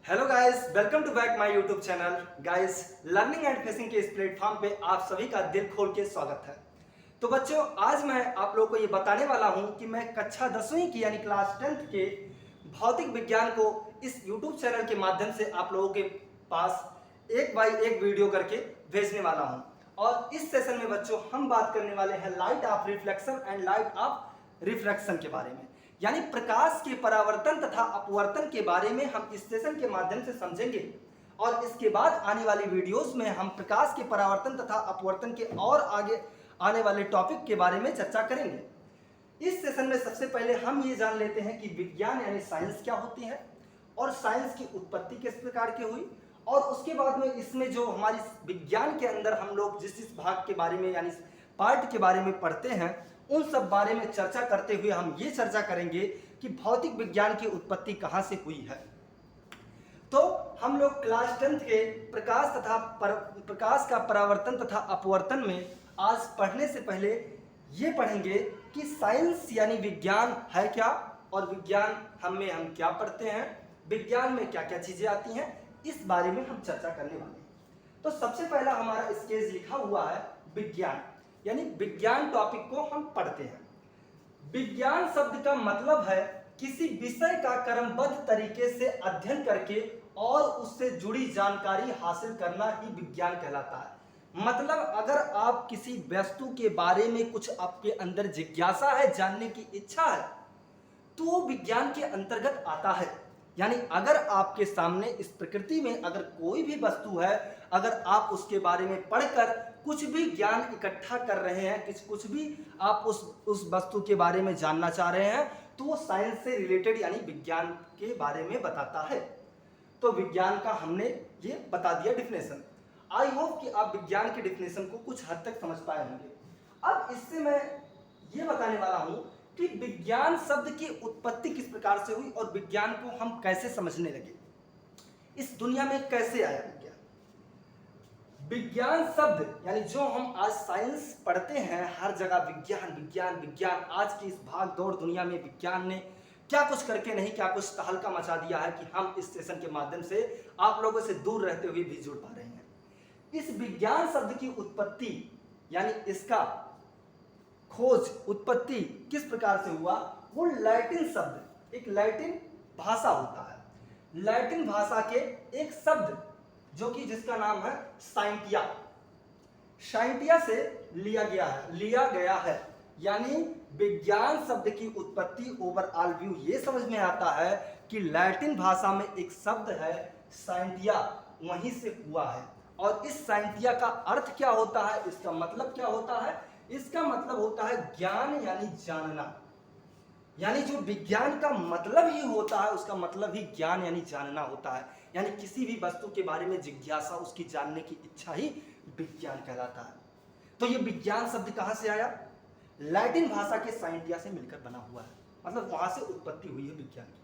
Hello guys, welcome to back my YouTube channel. Guys, learning and facing के इस platform पे आप सभी का दिल खोल के स्वागत है। तो बच्चों, आज मैं आप लोगों को ये बताने वाला हूँ कि मैं कक्षा 10वीं की यानी क्लास 10th के भौतिक विज्ञान को इस यूट्यूब चैनल के माध्यम से आप लोगों के पास एक बाई एक वीडियो करके भेजने वाला हूँ। और इस सेशन में बच्चों हम बात करने वाले हैं light of reflection and light of refraction के बारे में, यानी प्रकाश के परावर्तन तथा अपवर्तन के बारे में हम इस सेशन के माध्यम से समझेंगे। और इसके बाद आने वाली वीडियोस में हम प्रकाश के परावर्तन तथा अपवर्तन के और आगे आने वाले टॉपिक के बारे में चर्चा करेंगे। इस सेशन में सबसे पहले हम ये जान लेते हैं कि विज्ञान यानी साइंस क्या होती है और साइंस की उत्पत्ति किस प्रकार की हुई, और उसके बाद में इसमें जो हमारी विज्ञान के अंदर हम लोग जिस भाग के बारे में यानी पार्ट के बारे में पढ़ते हैं उन सब बारे में चर्चा करते हुए हम ये चर्चा करेंगे कि भौतिक विज्ञान की उत्पत्ति कहाँ से हुई है। तो हम लोग क्लास 10th के प्रकाश का परावर्तन तथा अपवर्तन में आज पढ़ने से पहले ये पढ़ेंगे कि साइंस यानी विज्ञान है क्या, और विज्ञान हम क्या पढ़ते हैं, विज्ञान में क्या क्या चीजें आती हैं, इस बारे में हम चर्चा करने वाले हैं। तो सबसे पहला हमारा स्केच लिखा हुआ है विज्ञान, यानी विज्ञान टॉपिक को हम पढ़ते हैं। विज्ञान शब्द का मतलब है किसी विषय का क्रमबद्ध तरीके से अध्ययन करके और उससे जुड़ी जानकारी हासिल करना ही विज्ञान कहलाता है। मतलब अगर आप किसी वस्तु के बारे में कुछ आपके अंदर जिज्ञासा है, जानने की इच्छा है, तो वो विज्ञान के अंतर्गत आता है। यानी अगर आपके सामने इस प्रकृति में अगर कोई भी वस्तु है, अगर आप उसके बारे में पढ़कर कुछ भी ज्ञान इकट्ठा कर रहे हैं, कुछ भी आप उस वस्तु के बारे में जानना चाह रहे हैं, तो वो साइंस से रिलेटेड यानी विज्ञान के बारे में बताता है। तो विज्ञान का हमने ये बता दिया डिफिनेशन। आई होप कि आप विज्ञान के डिफिनेशन को कुछ हद तक समझ पाए होंगे। अब इससे मैं ये बताने वाला हूं कि विज्ञान शब्द की उत्पत्ति किस प्रकार से हुई और विज्ञान को हम कैसे समझने लगे, इस दुनिया में कैसे आया विज्ञान। विज्ञान शब्द यानी जो हम आज साइंस पढ़ते हैं, हर जगह विज्ञान विज्ञान विज्ञान। आज की इस भाग दौड़ दुनिया में विज्ञान ने क्या कुछ करके नहीं क्या कुछ तहलका मचा दिया है कि हम इस सेशन के माध्यम से आप लोगों से दूर रहते हुए भी जुड़ पा रहे हैं। इस विज्ञान शब्द की उत्पत्ति यानी इसका खोज उत्पत्ति किस प्रकार से हुआ, वो लैटिन शब्द, एक लैटिन भाषा होता है, लैटिन भाषा के एक शब्द जो कि जिसका नाम है साइंटिया, साइंटिया से लिया गया है। यानी विज्ञान शब्द की उत्पत्ति ओवरऑल व्यू ये समझ में आता है कि लैटिन भाषा में एक शब्द है साइंटिया, वहीं से हुआ है। और इस साइंटिया का अर्थ क्या होता है, इसका मतलब क्या होता है, इसका मतलब होता है ज्ञान यानी जानना। यानी जो विज्ञान का मतलब ही होता है उसका मतलब ही ज्ञान यानी जानना होता है। यानी किसी भी वस्तु के बारे में जिज्ञासा, उसकी जानने की इच्छा ही विज्ञान कहलाता है। तो ये विज्ञान शब्द कहां से आया, लैटिन भाषा के साइंटिया से मिलकर बना हुआ है, मतलब वहां से उत्पत्ति हुई है विज्ञान की।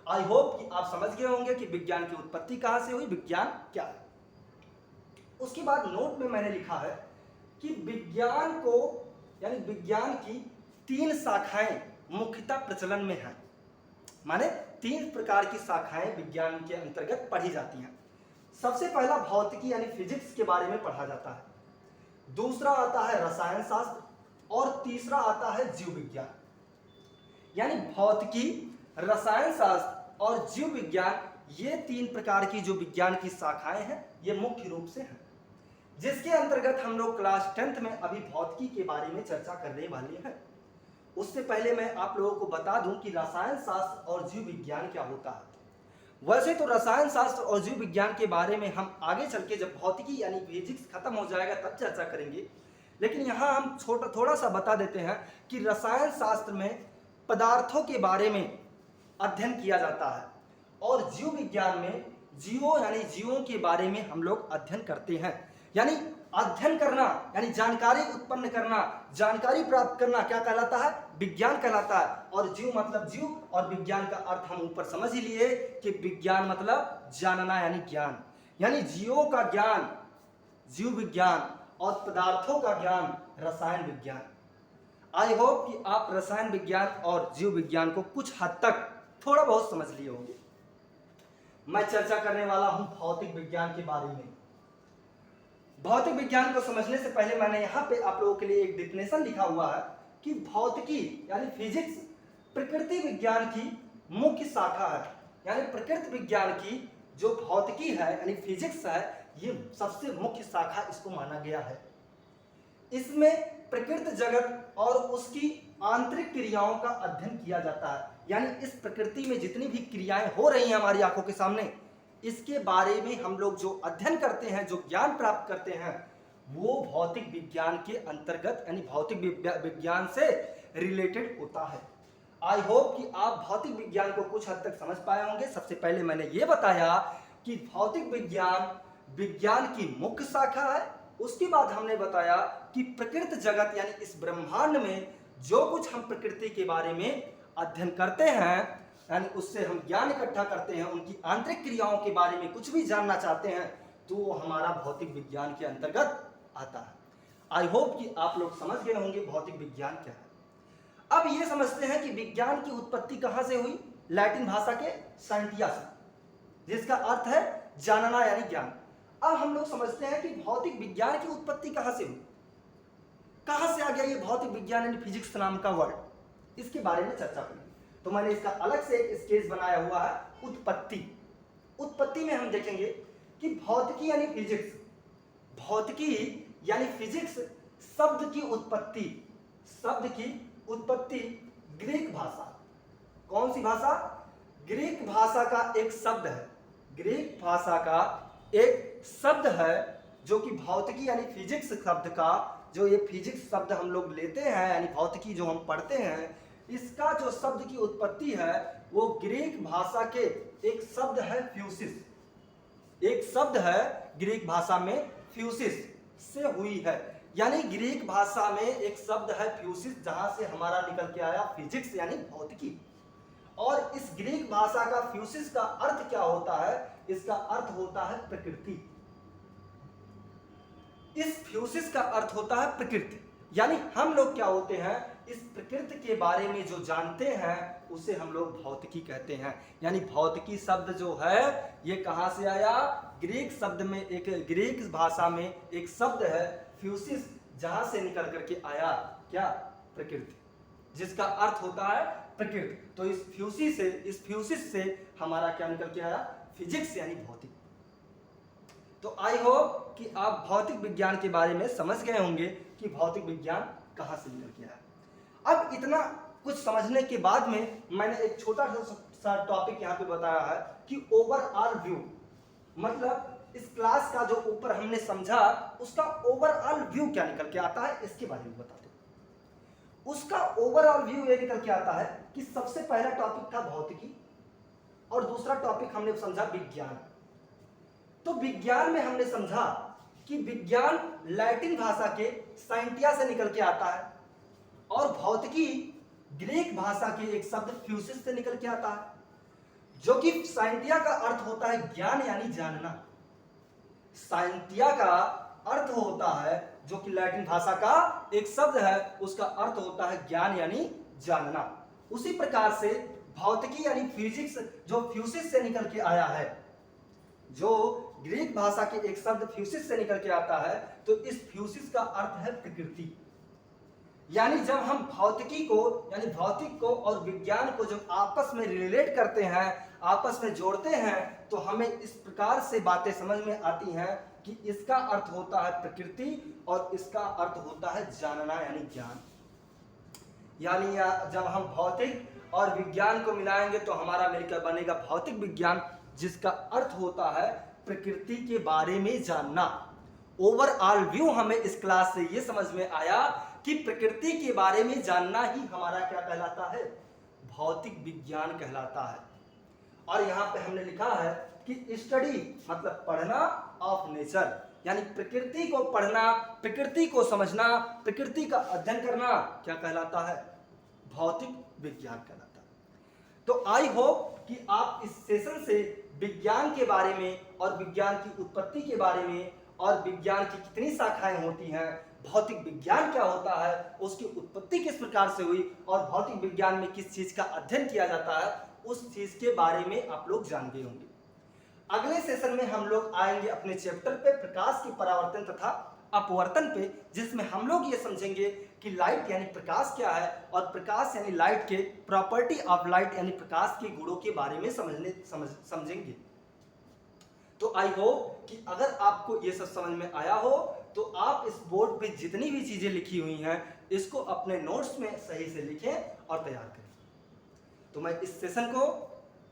आई होप कि आप समझ गए होंगे कि विज्ञान की उत्पत्ति कहां से हुई, विज्ञान क्या है। उसके बाद नोट में मैंने लिखा है कि विज्ञान को यानी विज्ञान की 3 शाखाएं मुख्यतः प्रचलन में हैं। माने 3 प्रकार की शाखाएं विज्ञान के अंतर्गत पढ़ी जाती हैं। सबसे पहला भौतिकी यानी फिजिक्स के बारे में पढ़ा जाता है, दूसरा आता है रसायन शास्त्र, और तीसरा आता है जीव विज्ञान। यानी भौतिकी, रसायन शास्त्र और जीव विज्ञान, ये 3 प्रकार की जो विज्ञान की शाखाएं हैं ये मुख्य रूप से हैं, जिसके अंतर्गत हम लोग क्लास 10th में अभी भौतिकी के बारे में चर्चा करने वाले हैं। उससे पहले मैं आप लोगों को बता दूं कि रसायन शास्त्र और जीव विज्ञान क्या होता है। वैसे तो रसायन शास्त्र और जीव विज्ञान के बारे में हम आगे चल के जब भौतिकी यानी फिजिक्स खत्म हो जाएगा तब चर्चा करेंगे, लेकिन यहाँ हम थोड़ा सा बता देते हैं कि रसायन शास्त्र में पदार्थों के बारे में अध्ययन किया जाता है, और जीव विज्ञान में जीवों यानी जीवों के बारे में हम लोग अध्ययन करते हैं। यानी अध्ययन करना यानी जानकारी उत्पन्न करना, जानकारी प्राप्त करना क्या कहलाता है, विज्ञान कहलाता है। और जीव मतलब जीव, और विज्ञान का अर्थ हम ऊपर समझ ही लिए कि विज्ञान मतलब जानना यानी ज्ञान। यानी जीवों का ज्ञान जीव विज्ञान और पदार्थों का ज्ञान रसायन विज्ञान। आई होप कि आप रसायन विज्ञान और जीव विज्ञान को कुछ हद तक थोड़ा बहुत समझ लिए होंगे। मैं चर्चा करने वाला हूं भौतिक विज्ञान के बारे में। भौतिक विज्ञान को समझने से पहले मैंने यहाँ पे आप लोगों के लिए एक डिफिनेशन लिखा हुआ है कि भौतिकी यानी फिजिक्स प्रकृति विज्ञान की मुख्य शाखा है। यानी प्रकृति विज्ञान की जो भौतिकी है यानी फिजिक्स है, ये सबसे मुख्य शाखा इसको माना गया है। इसमें प्रकृति जगत और उसकी आंतरिक क्रियाओं का अध्ययन किया जाता है। यानी इस प्रकृति में जितनी भी क्रियाएं हो रही हैं हमारी आंखों के सामने, इसके बारे में हम लोग जो अध्ययन करते हैं, जो ज्ञान प्राप्त करते हैं, वो भौतिक विज्ञान के अंतर्गत यानी भौतिक विज्ञान से रिलेटेड होता है। आई होप कि आप भौतिक विज्ञान को कुछ हद तक समझ पाए होंगे। सबसे पहले मैंने ये बताया कि भौतिक विज्ञान विज्ञान की मुख्य शाखा है। उसके बाद हमने बताया कि प्रकृति जगत यानी इस ब्रह्मांड में जो कुछ हम प्रकृति के बारे में अध्ययन करते हैं, यानी उससे हम ज्ञान इकट्ठा करते हैं, उनकी आंतरिक क्रियाओं के बारे में कुछ भी जानना चाहते हैं, तो वो हमारा भौतिक विज्ञान के अंतर्गत आता है। आई होप कि आप लोग समझ गए होंगे भौतिक विज्ञान क्या है। अब ये समझते हैं कि विज्ञान की उत्पत्ति कहां से हुई। लैटिन भाषा के साइंटिया से, जिसका अर्थ है जानना यानी ज्ञान। अब हम लोग समझते हैं कि भौतिक विज्ञान की उत्पत्ति कहां से हुई, कहां से आ गया ये भौतिक विज्ञान यानी फिजिक्स नाम का वर्ड। इसके बारे में चर्चा करेंगे। तो मैंने इसका अलग से एक स्केच बनाया हुआ है, उत्पत्ति। उत्पत्ति में हम देखेंगे कि भौतिकी यानी फिजिक्स, भौतिकी यानी फिजिक्स शब्द की उत्पत्ति ग्रीक भाषा। कौन सी भाषा? ग्रीक भाषा का एक शब्द है। ग्रीक भाषा का एक शब्द है जो कि भौतिकी यानी फिजिक्स शब्द का, जो ये फिजिक्स शब्द हम लोग लेते हैं यानी भौतिकी जो हम पढ़ते हैं, इसका जो शब्द की उत्पत्ति है वो ग्रीक भाषा के एक शब्द है फ्यूसिस। एक शब्द है ग्रीक भाषा में फ्यूसिस से हुई है। यानी ग्रीक भाषा में एक शब्द है फ्यूसिस, जहां से हमारा निकल के आया फिजिक्स यानी भौतिकी। और इस ग्रीक भाषा का फ्यूसिस का अर्थ क्या होता है? इसका अर्थ होता है प्रकृति। इस फ्यूसिस का अर्थ होता है प्रकृति। यानी हम लोग क्या होते हैं, इस प्रकृति के बारे में जो जानते हैं उसे हम लोग भौतिकी कहते हैं। यानी भौतिकी शब्द जो है ये कहां से आया? ग्रीक शब्द में, एक ग्रीक भाषा में एक शब्द है फ्यूसिस, जहां से निकल करके आया क्या? प्रकृति, जिसका अर्थ होता है प्रकृति। तो इस फ्यूसिस से हमारा क्या निकल के आया? फिजिक्स यानी भौतिक। तो आई होप कि आप भौतिक विज्ञान के बारे में समझ गए होंगे कि भौतिक विज्ञान कहां से निकल के आया। अब इतना कुछ समझने के बाद में मैंने एक छोटा सा टॉपिक यहाँ पे बताया है कि ओवरऑल व्यू, मतलब इस क्लास का जो ऊपर हमने समझा उसका ओवरऑल व्यू क्या निकल के आता है, इसके बारे में बताते हैं। उसका ओवरऑल व्यू ये निकल के आता है कि सबसे पहला टॉपिक था भौतिकी और दूसरा टॉपिक हमने समझा विज्ञान। तो विज्ञान में हमने समझा कि विज्ञान लैटिन भाषा के साइंटिया से निकल के आता है और भौतिकी ग्रीक भाषा के एक शब्द फ्यूसिस से निकल के आता है, जो कि साइंटिया का अर्थ होता है ज्ञान यानी जानना। साइंटिया का अर्थ होता है, जो कि लैटिन भाषा का एक शब्द है, उसका अर्थ होता है ज्ञान यानी जानना। उसी प्रकार से भौतिकी यानी फिजिक्स जो फ्यूसिस से निकल के आया है, जो ग्रीक भाषा के एक शब्द फ्यूसिस से निकल के आता है, तो इस फ्यूसिस का अर्थ है प्रकृति। यानी जब हम भौतिकी को यानी भौतिक को और विज्ञान को जब आपस में रिलेट करते हैं, आपस में जोड़ते हैं, तो हमें इस प्रकार से बातें समझ में आती हैं कि इसका अर्थ होता है प्रकृति और इसका अर्थ होता है जानना यानी ज्ञान। यानी जब हम भौतिक और विज्ञान को मिलाएंगे तो हमारा मिलकर बनेगा भौतिक विज्ञान, जिसका अर्थ होता है प्रकृति के बारे में जानना। ओवरऑल व्यू हमें इस क्लास से ये समझ में आया कि प्रकृति के बारे में जानना ही हमारा क्या कहलाता है? भौतिक विज्ञान कहलाता है। और यहाँ पे हमने लिखा है कि स्टडी मतलब पढ़ना ऑफ नेचर, यानी प्रकृति को पढ़ना, प्रकृति को समझना, प्रकृति का अध्ययन करना क्या कहलाता है? भौतिक विज्ञान कहलाता है। तो आई होप कि आप इस सेशन से विज्ञान के बारे में और विज्ञान की उत्पत्ति के बारे में और विज्ञान की कितनी शाखाएं होती हैं, भौतिक विज्ञान क्या होता है, उसकी उत्पत्ति किस प्रकार से हुई और भौतिक विज्ञान में किस चीज का अध्ययन किया जाता है, उस चीज के बारे में आप लोग जान गए होंगे। अगले सेशन में हम लोग आएंगे अपने चैप्टर पे प्रकाश की परावर्तन तथा अपवर्तन पे, जिसमें हम लोग ये समझेंगे कि लाइट यानी प्रकाश क्या है और प्रकाश यानी लाइट के प्रॉपर्टी ऑफ लाइट यानी प्रकाश के गुणों के बारे में समझेंगे। तो आई होप कि अगर आपको ये सब समझ में आया हो तो आप इस बोर्ड पे जितनी भी चीजें लिखी हुई हैं इसको अपने नोट्स में सही से लिखें और तैयार करें। तो मैं इस सेशन को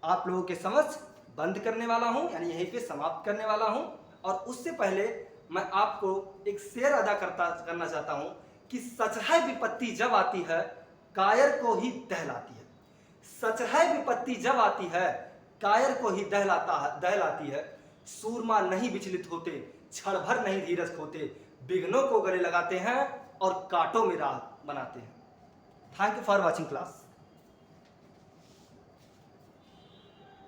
आप लोगों के समक्ष बंद करने वाला हूं, यानी यहीं पे समाप्त करने वाला हूं। और उससे पहले मैं आपको एक शेर अदा करना चाहता हूं कि सच है विपत्ति जब आती है कायर को ही दहलाती है। सच है विपत्ति जब आती है कायर को ही दहलाती है। सूरमा नहीं विचलित होते, क्षण भर नहीं धीरज खोते, विघ्नों को गले लगाते हैं और कांटों में राह बनाते हैं। Thank you for watching class.